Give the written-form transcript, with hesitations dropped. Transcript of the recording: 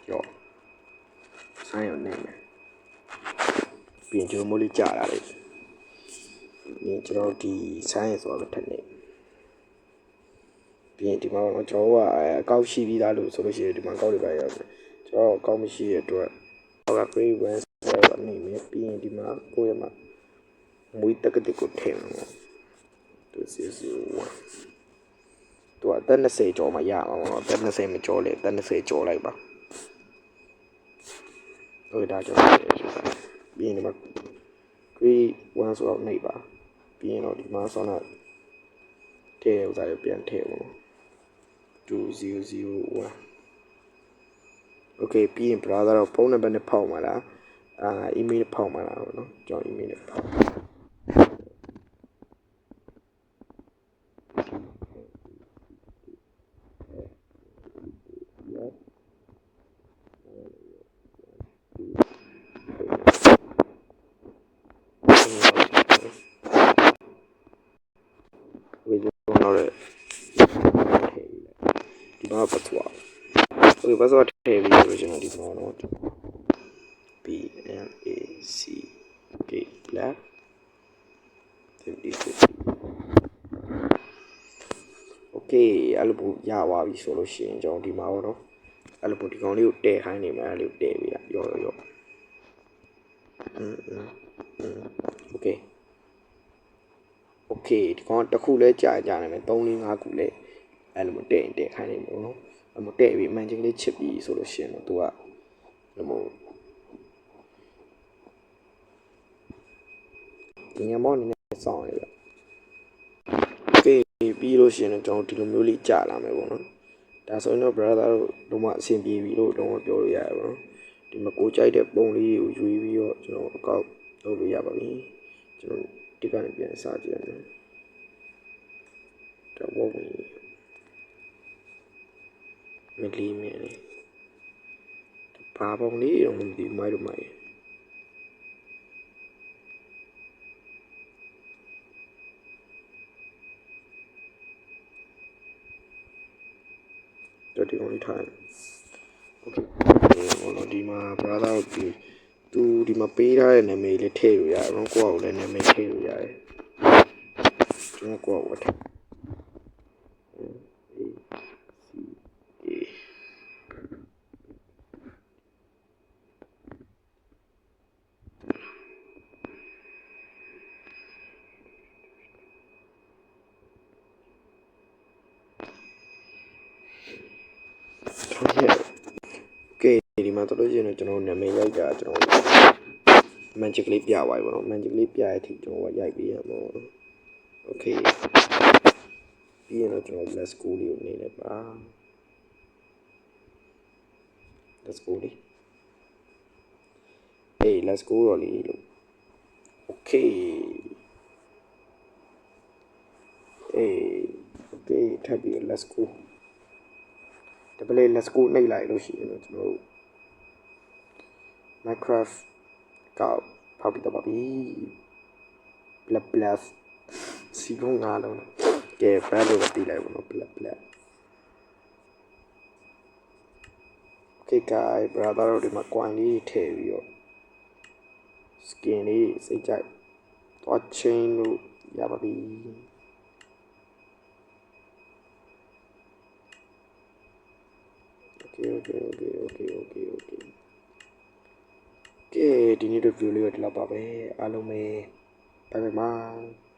ရောဆိုင်းရောနေမယ်ပြင်ကျိုးမိုးလေးကြာလာတယ်ဒီကျွန်တော်ဒီဆိုင်းရဆိုတော့ထက်နေပြင်ဒီမှာကျွန်တော်ကအကောက်ရှိပြီးသားလို့ဆိုလို့ရှိရင်ဒီမှာကောက်တွေပါရောက်တယ်ကျွန်တော်အကောက်မရှိတဲ့အတွက်ဟောက grade 1ဆိုတော့နေမယ်ပြီးရင်ဒီမှာကိုယ့်ရဲ့မှာမွေးတက်ကတိကိုထည့်မှာသူစီစီသူအသက်20ကျော်မှရမှာပေါ့အသက်20မကျော်လေအသက်20ကျော်လိုက်ပါဟုတ်ဒါကြောင့်ပြီးရင်ဒီမှာ grade 1ဆိုတော့နေပါပြီးရင်တော့ဒီမှာဆောင်းတော့ထည့်ဥစားရပြန်ထည့်ပါ2001 okay ပြီးရင် browser တော့ဖုန်းနံပါတ်နဲ့ဖောက်မှာလား email ဖောက်မှာလားပေါ့နော်ကျွန်တော် email နဲ့ဖောက်ဒီမှာပတ်သွား okay ပတ်သွားထည့်ပြီးဆိုကျွန်တော်ဒီမှာတော့ BMACK black 50 okay အဲ့လိုပို့ရသွားပြီဆိုလို့ရှိရင်ကျွန်တော်ဒီမှာတော့အဲ့လိုပို့ဒီကောင်လေးကိုတည့်ခိုင်းနေမှာအဲ့လိုတည့်ပြီးတာရောokay okay ဒီကောင်တစ်ခုလဲကြာနေမယ်3 4 5ခုလဲအဲ့လိုတည့်ခိုင်းနေမှာနော်အဲ့လိုတည့်ပြီးအမှန်ချင်းလေးချစ်ပြီးဆိုလို့ရှိရင်တော့ तू ကအဲ့လိုဒီညမောင်းနေနဲ့စောင်းရပြโอเคပြီးလို့ရှိရင်ကျွန်တော်ဒီလိုမျိုးလေးကြာလာမယ်ပေါ့နော်ဒါဆိုရင်တော့ brother တို့လုံးဝအဆင်ပြေပြီလို့တော့ပြောလို့ရတယ်ပေါ့နော်ဒီမှာကိုကြိုက်တဲ့ပုံလေးကိုရွေးပြီးတော့ကျွန်တော်အကောက်လုပ်လို့ရပါပြီကျွန်တော်ဒီကနေပြန်စကြည့်ရမယ်တော့ဘုံမလီမင်းလေးဘာပုံလေးတော့မသိမိုက်တော့မိုက်ဒီကောင်လေးထားโอเคဒီမှာ brother တို့သူဒီမှာပေးထားတဲ့နာမည်လေးထည့်လို့ရတယ်နော်ကိုယ့်အကိုလည်းနာမည်ထည့်လို့ရတယ်ကျွန်တော်ကိုယ့်အကိုထည့်ဒီမှာတို့လို့ရှိရင်ကျွန်တော်နာမည်ရိုက်တာကျွန်တော် magic လေးပြသွားပြီပေါ့နော် magic လေးပြရတဲ့အထိကျွန်တော်ရိုက်ပေးရမှာပေါ့နော် okay ပြီးရင်တော့ကျွန်တော် let's go လေးကိုနေလိုက်ပါ let's go လေး hey let's go တော့လေးလို့ okay hey okay ထပ်ပြီး let's go တပလေး let's go နှိပ်လိုက်လို့ရှိရင်တော့ကျွန်တော်တို့ Minecraft ကောက်ဖောက်ပြီးတော့ပါပြီ black စီကုန်း9လုံးကဲ brand လို့တီးလိုက်ပါတော့ black okay guys brother တို့ဒီမှာ coin လေးထည့်ပြီးတော့ skin လေးစိတ်ကြိုက်သွား chain လို့ရပါပြီokay ကဲဒီနေ့တို့ view လေးတော့ဒီလောက်ပါပဲအားလုံးပဲ bye bye